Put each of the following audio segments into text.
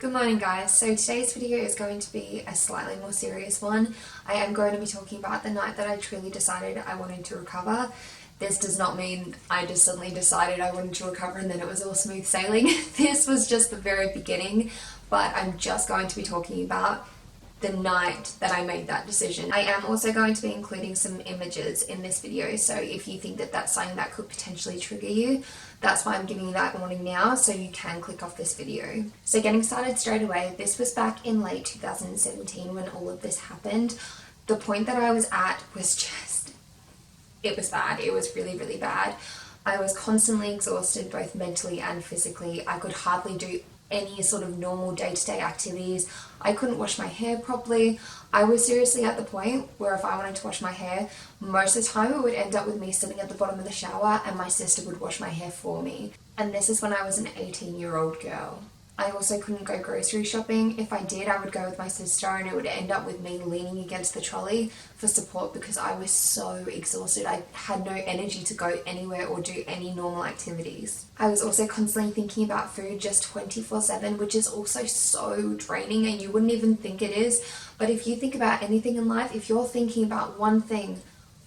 Good morning guys, so today's video is going to be a slightly more serious one. I am going to be talking about the night that I truly decided I wanted to recover. This does not mean I just suddenly decided I wanted to recover and then it was all smooth sailing. This was just the very beginning, but I'm just going to be talking about the night that I made that decision. I am also going to be including some images in this video, so if you think that that's something that could potentially trigger you, that's why I'm giving you that warning now, so you can click off this video. So getting started straight away, this was back in late 2017 when all of this happened. The point that I was at was just, it was bad. It was really, really bad. I was constantly exhausted, both mentally and physically. I could hardly do any sort of normal day-to-day activities. I couldn't wash my hair properly. I was seriously at the point where if I wanted to wash my hair, most of the time it would end up with me sitting at the bottom of the shower and my sister would wash my hair for me. And this is when I was an 18-year-old girl. I also couldn't go grocery shopping. If I did, I would go with my sister and it would end up with me leaning against the trolley for support because I was so exhausted. I had no energy to go anywhere or do any normal activities. I was also constantly thinking about food just 24/7, which is also so draining and you wouldn't even think it is. But if you think about anything in life, if you're thinking about one thing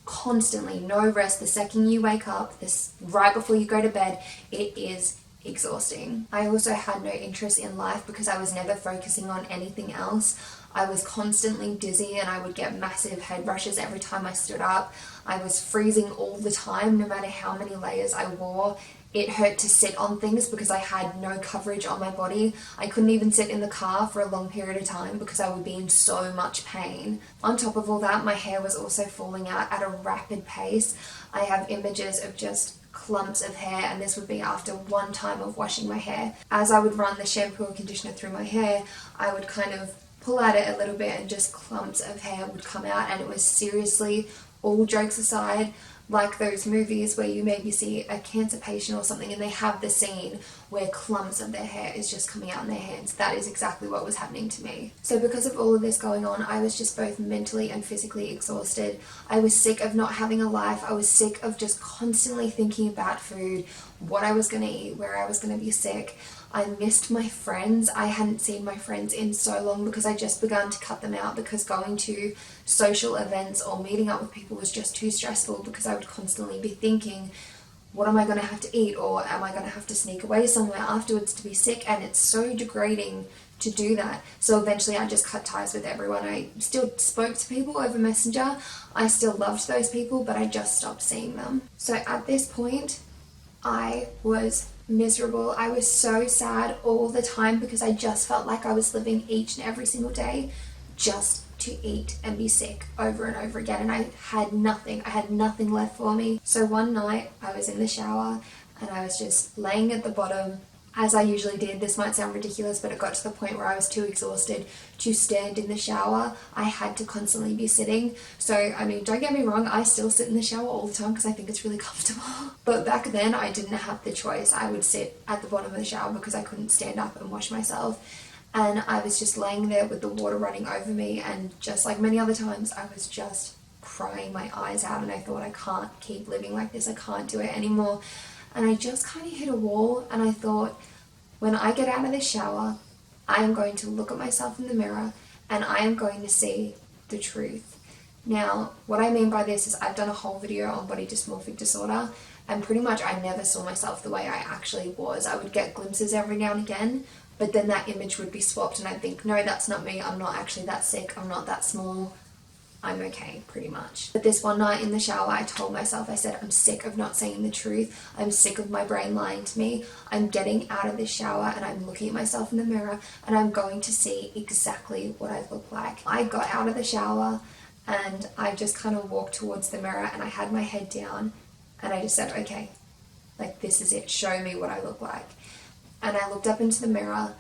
constantly, no rest, the second you wake up, this right before you go to bed, it is exhausting. I also had no interest in life because I was never focusing on anything else. I was constantly dizzy and I would get massive head rushes every time I stood up. I was freezing all the time, no matter how many layers I wore. It hurt to sit on things because I had no coverage on my body. I couldn't even sit in the car for a long period of time because I would be in so much pain. On top of all that, my hair was also falling out at a rapid pace. I have images of just clumps of hair, and this would be after one time of washing my hair. As I would run the shampoo or conditioner through my hair, I would kind of pull at it a little bit and just clumps of hair would come out, and it was seriously, all jokes aside, like those movies where you maybe see a cancer patient or something and they have the scene where clumps of their hair is just coming out in their hands. That is exactly what was happening to me. So because of all of this going on, I was just both mentally and physically exhausted. I was sick of not having a life. I was sick of just constantly thinking about food, what I was going to eat, where I was going to be sick. I missed my friends. I hadn't seen my friends in so long because I just begun to cut them out because going to social events or meeting up with people was just too stressful because I would constantly be thinking, what am I going to have to eat, or am I going to have to sneak away somewhere afterwards to be sick? And it's so degrading to do that. So eventually I just cut ties with everyone. I still spoke to people over Messenger. I still loved those people, but I just stopped seeing them. So at this point, I was miserable. I was so sad all the time because I just felt like I was living each and every single day just to eat and be sick over and over again, and I had nothing left for me. So one night I was in the shower and I was just laying at the bottom as I usually did. This might sound ridiculous, but it got to the point where I was too exhausted to stand in the shower. I had to constantly be sitting. So, I mean, don't get me wrong, I still sit in the shower all the time because I think it's really comfortable. But back then, I didn't have the choice. I would sit at the bottom of the shower because I couldn't stand up and wash myself. And I was just laying there with the water running over me, and just like many other times, I was just crying my eyes out, and I thought, I can't keep living like this. I can't do it anymore. And I just kind of hit a wall, and I thought, when I get out of this shower, I am going to look at myself in the mirror and I am going to see the truth. Now, what I mean by this is I've done a whole video on body dysmorphic disorder, and pretty much I never saw myself the way I actually was. I would get glimpses every now and again, but then that image would be swapped and I'd think, no, that's not me. I'm not actually that sick. I'm not that small. I'm okay, pretty much. But this one night in the shower, I told myself, I said, I'm sick of not seeing the truth. I'm sick of my brain lying to me. I'm getting out of this shower and I'm looking at myself in the mirror and I'm going to see exactly what I look like. I got out of the shower and I just kind of walked towards the mirror and I had my head down and I just said, okay, like, this is it. Show me what I look like. And I looked up into the mirror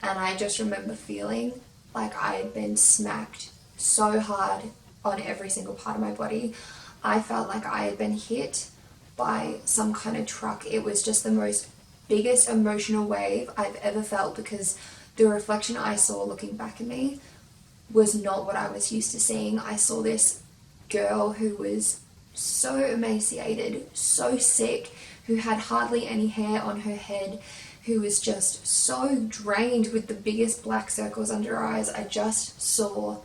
and I just remember feeling like I had been smacked so hard on every single part of my body. I felt like I had been hit by some kind of truck. It was just the most biggest emotional wave I've ever felt because the reflection I saw looking back at me was not what I was used to seeing. I saw this girl who was so emaciated, so sick, who had hardly any hair on her head, who was just so drained with the biggest black circles under her eyes. I just saw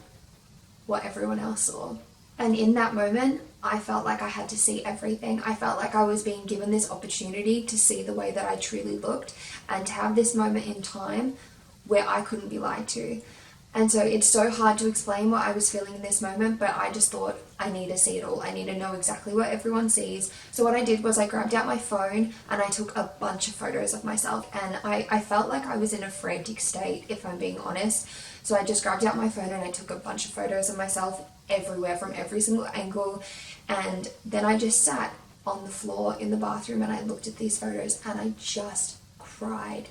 what everyone else saw. And in that moment, I felt like I had to see everything. I felt like I was being given this opportunity to see the way that I truly looked and to have this moment in time where I couldn't be lied to. And so it's so hard to explain what I was feeling in this moment, but I just thought I need to see it all. I need to know exactly what everyone sees. So what I did was I grabbed out my phone and I took a bunch of photos of myself, and I felt like I was in a frantic state, if I'm being honest. So I just grabbed out my phone and I took a bunch of photos of myself everywhere from every single angle. And then I just sat on the floor in the bathroom and I looked at these photos and I just cried.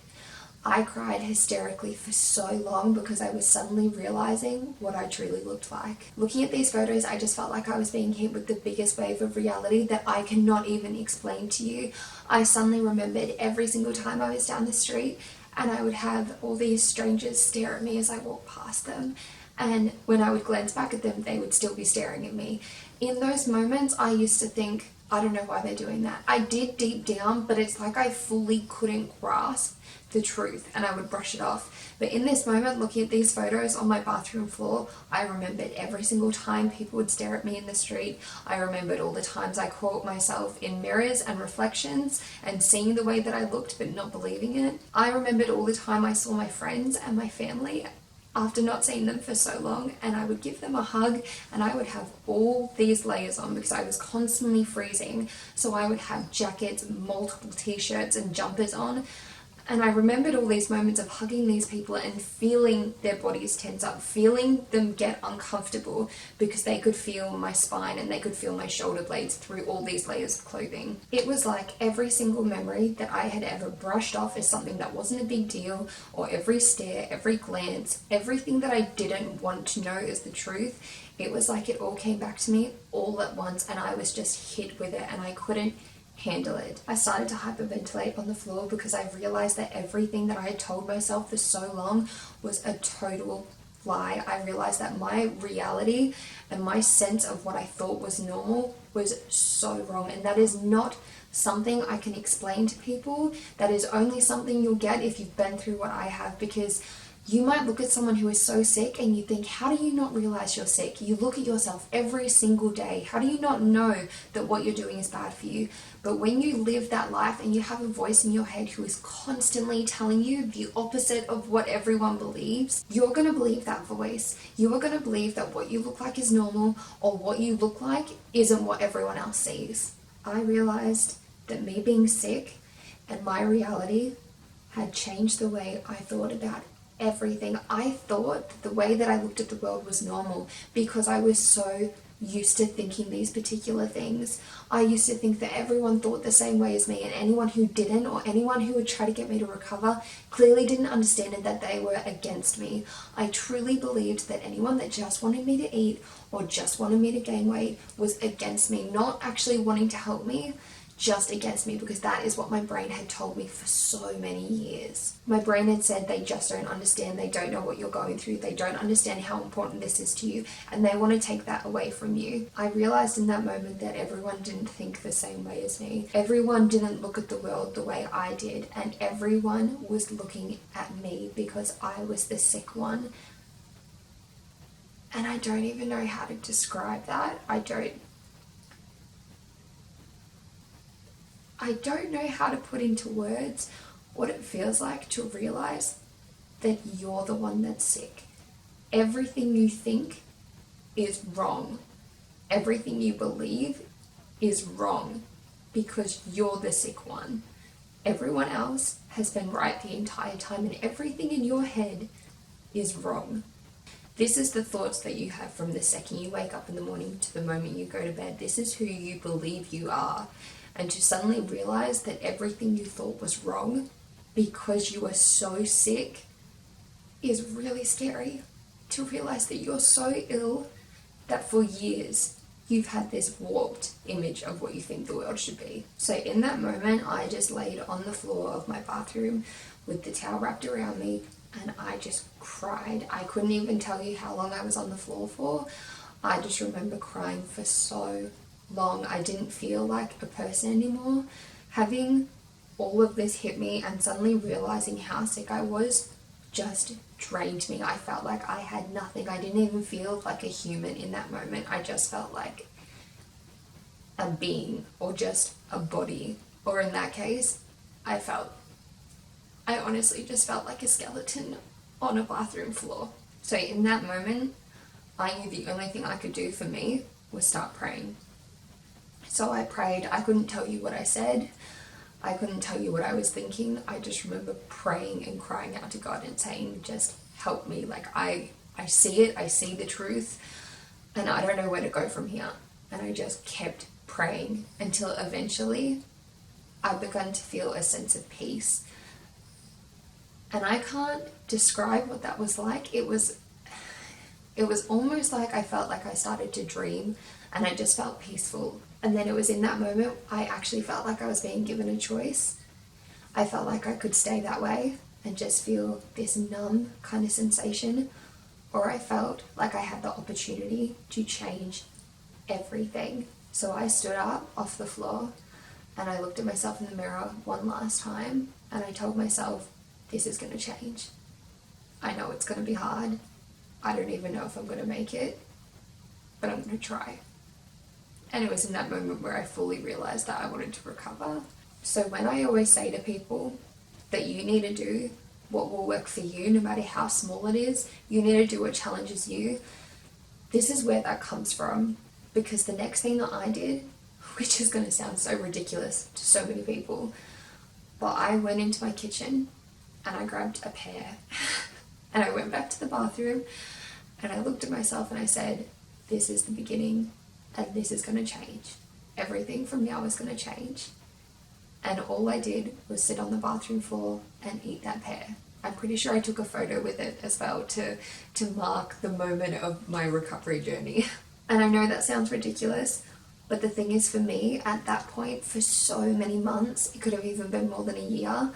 I cried hysterically for so long because I was suddenly realizing what I truly looked like. Looking at these photos, I just felt like I was being hit with the biggest wave of reality that I cannot even explain to you. I suddenly remembered every single time I was down the street and I would have all these strangers stare at me as I walked past them. And when I would glance back at them, they would still be staring at me. In those moments, I used to think, I don't know why they're doing that. I did deep down, but it's like I fully couldn't grasp the truth and I would brush it off. But in this moment, looking at these photos on my bathroom floor, I remembered every single time people would stare at me in the street. I remembered all the times I caught myself in mirrors and reflections and seeing the way that I looked but not believing it. I remembered all the time I saw my friends and my family after not seeing them for so long, and I would give them a hug and I would have all these layers on because I was constantly freezing. So I would have jackets, multiple t-shirts and jumpers on. And I remembered all these moments of hugging these people and feeling their bodies tense up, feeling them get uncomfortable because they could feel my spine and they could feel my shoulder blades through all these layers of clothing. It was like every single memory that I had ever brushed off as something that wasn't a big deal, or every stare, every glance, everything that I didn't want to know as the truth. It was like it all came back to me all at once and I was just hit with it and I couldn't handle it. I started to hyperventilate on the floor because I realized that everything that I had told myself for so long was a total lie. I realized that my reality and my sense of what I thought was normal was so wrong, and that is not something I can explain to people. That is only something you'll get if you've been through what I have, because you might look at someone who is so sick and you think, how do you not realize you're sick? You look at yourself every single day. How do you not know that what you're doing is bad for you? But when you live that life and you have a voice in your head who is constantly telling you the opposite of what everyone believes, you're going to believe that voice. You are going to believe that what you look like is normal, or what you look like isn't what everyone else sees. I realized that me being sick and my reality had changed the way I thought about everything. I thought the way that I looked at the world was normal because I was so used to thinking these particular things. I used to think that everyone thought the same way as me, and anyone who didn't, or anyone who would try to get me to recover, clearly didn't understand it, that they were against me. I truly believed that anyone that just wanted me to eat or just wanted me to gain weight was against me, not actually wanting to help me, just against me, because that is what my brain had told me for so many years. My brain had said they just don't understand, they don't know what you're going through, they don't understand how important this is to you, and they want to take that away from you. I realized in that moment that everyone didn't think the same way as me. Everyone didn't look at the world the way I did, and everyone was looking at me because I was the sick one. And I don't even know how to describe that. I don't know how to put into words what it feels like to realize that you're the one that's sick. Everything you think is wrong. Everything you believe is wrong because you're the sick one. Everyone else has been right the entire time, and everything in your head is wrong. This is the thoughts that you have from the second you wake up in the morning to the moment you go to bed. This is who you believe you are. And to suddenly realize that everything you thought was wrong because you were so sick is really scary. To realize that you're so ill that for years you've had this warped image of what you think the world should be. So in that moment, I just laid on the floor of my bathroom with the towel wrapped around me, and I just cried. I couldn't even tell you how long I was on the floor for. I just remember crying for so long. I didn't feel like a person anymore. Having all of this hit me, and suddenly realizing how sick I was just drained me. I felt like I had nothing. I didn't even feel like a human in that moment. I just felt like a being, or just a body, or in that case, I honestly just felt like a skeleton on a bathroom floor. So in that moment, I knew the only thing I could do for me was start praying. So I prayed. I couldn't tell you what I said. I couldn't tell you what I was thinking. I just remember praying and crying out to God and saying, just help me. Like, I see it, I see the truth, and I don't know where to go from here. And I just kept praying until eventually I began to feel a sense of peace. And I can't describe what that was like. It was almost like I felt like I started to dream, and I just felt peaceful. And then it was in that moment I actually felt like I was being given a choice. I felt like I could stay that way and just feel this numb kind of sensation, or I felt like I had the opportunity to change everything. So I stood up off the floor and I looked at myself in the mirror one last time, and I told myself, this is going to change. I know it's going to be hard. I don't even know if I'm going to make it, but I'm going to try. And it was in that moment where I fully realized that I wanted to recover. So when I always say to people that you need to do what will work for you, no matter how small it is, you need to do what challenges you, this is where that comes from. Because the next thing that I did, which is going to sound so ridiculous to so many people, but I went into my kitchen and I grabbed a pear and I went back to the bathroom and I looked at myself and I said, this is the beginning and this is going to change. Everything from now is going to change. And all I did was sit on the bathroom floor and eat that pear. I'm pretty sure I took a photo with it as well to mark the moment of my recovery journey. And I know that sounds ridiculous, but the thing is, for me at that point, for so many months, it could have even been more than a year,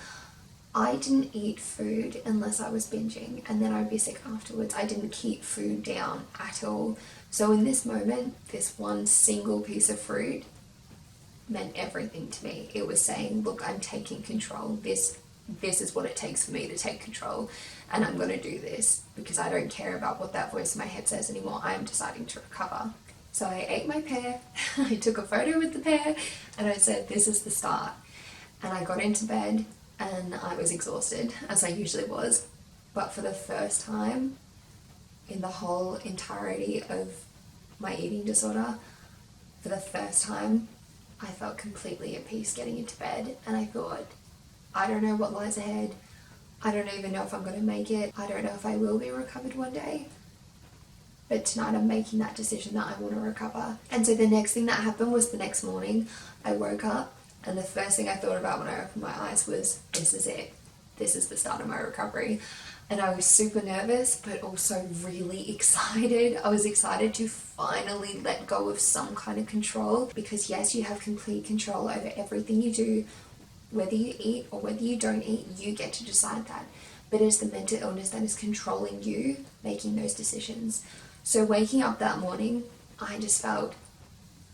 I didn't eat food unless I was binging, and then I'd be sick afterwards. I didn't keep food down at all. So in this moment, this one single piece of fruit meant everything to me. It was saying, look, I'm taking control. This is what it takes for me to take control, and I'm going to do this because I don't care about what that voice in my head says anymore. I am deciding to recover. So I ate my pear, I took a photo with the pear, and I said, this is the start. And I got into bed and I was exhausted, as I usually was. But for the first time in the whole entirety of my eating disorder, for the first time, I felt completely at peace getting into bed. And I thought, I don't know what lies ahead. I don't even know if I'm going to make it. I don't know if I will be recovered one day. But tonight I'm making that decision that I want to recover. And so the next thing that happened was the next morning, I woke up and the first thing I thought about when I opened my eyes was, this is it. This is the start of my recovery. And I was super nervous, but also really excited. I was excited to finally let go of some kind of control, because yes, you have complete control over everything you do. Whether you eat or whether you don't eat, you get to decide that. But it's the mental illness that is controlling you making those decisions. So waking up that morning, I just felt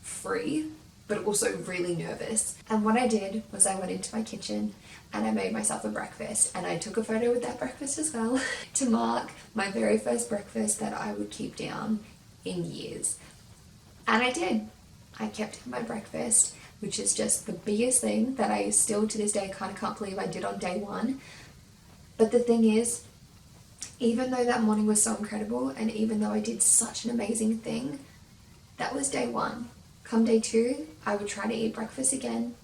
free, but also really nervous. And what I did was I went into my kitchen and I made myself a breakfast, and I took a photo with that breakfast as well to mark my very first breakfast that I would keep down in years. And I did. I kept my breakfast, which is just the biggest thing that I still to this day kind of can't believe I did on day one. But the thing is, even though that morning was so incredible, and even though I did such an amazing thing, that was day one. Come day two, I would try to eat breakfast again,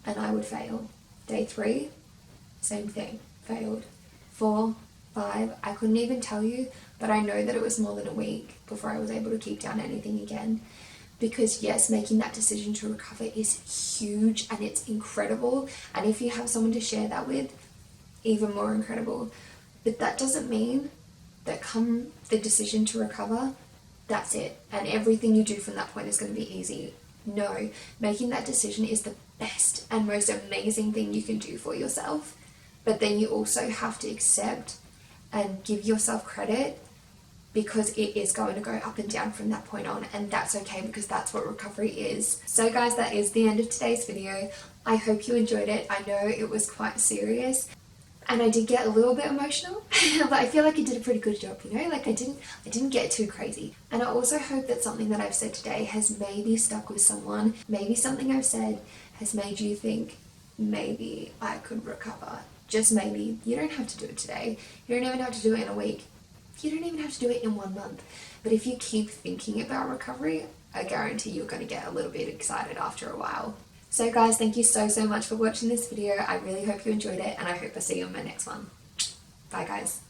and I would fail. Day three, same thing, failed. 4, 5, I couldn't even tell you, but I know that it was more than a week before I was able to keep down anything again. Because yes, making that decision to recover is huge and it's incredible. And if you have someone to share that with, even more incredible. But that doesn't mean that come the decision to recover, that's it. And everything you do from that point is going to be easy. No, making that decision is the best and most amazing thing you can do for yourself. But then you also have to accept and give yourself credit because it is going to go up and down from that point on, and that's okay because that's what recovery is. So guys, that is the end of today's video. I hope you enjoyed it. I know it was quite serious and I did get a little bit emotional, but I feel like I did a pretty good job, you know, like I didn't get too crazy. And I also hope that something that I've said today has maybe stuck with someone. Maybe something I've said has made you think, maybe I could recover. Just maybe. You don't have to do it today. You don't even have to do it in a week. You don't even have to do it in 1 month. But if you keep thinking about recovery, I guarantee you're going to get a little bit excited after a while. So guys, thank you so much for watching this video. I really hope you enjoyed it, and I hope I see you in my next one. Bye guys.